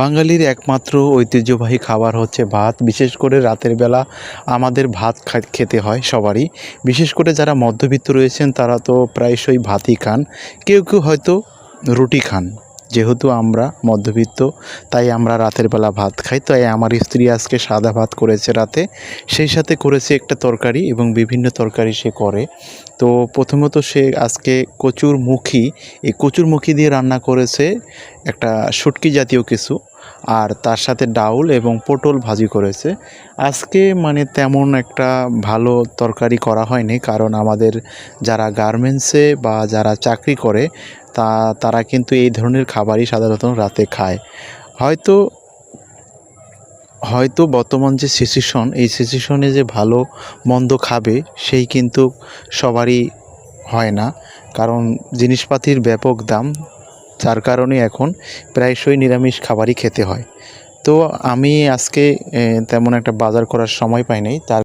বাঙালির একমাত্র ঐতিহ্যবাহী খাবার হচ্ছে ভাত। বিশেষ করে রাতের বেলা আমাদের ভাত খেতে হয় সবারই। বিশেষ করে যারা মধ্যবিত্ত রয়েছেন তারা তো প্রায়শই ভাতই খান, কেউ কেউ হয়তো রুটি খান। যেহেতু আমরা মধ্যবিত্ত তাই আমরা রাতের বেলা ভাত খাই। তাই আমার স্ত্রী আজকে সাদা ভাত করেছে রাতে, সেই সাথে করেছে একটা তরকারি এবং বিভিন্ন তরকারি সে করে। তো প্রথমত সে আজকে কচুরমুখী, এই কচুরমুখী দিয়ে রান্না করেছে একটা শুটকি জাতীয় কিছু, আর তার সাথে ডাউল এবং পটল ভাজি করেছে। আজকে মানে তেমন একটা ভালো তরকারি করা হয়নি, কারণ আমাদের যারা গার্মেন্টসে বা যারা চাকরি করে তারা কিন্তু এই ধরনের খাবারই সাধারণত রাতে খায়। হয়তো হয়তো বর্তমান যে সিচুয়েশন, এই সিচুয়েশনে যে ভালো মন্দ খাবে সেই কিন্তু সবারই হয় না, কারণ জিনিসপাতির ব্যাপক দাম, যার কারণে এখন প্রায়শই নিরামিষ খাবারই খেতে হয়। তো আমি আজকে তেমন একটা বাজার করার সময় পাই নাই, তার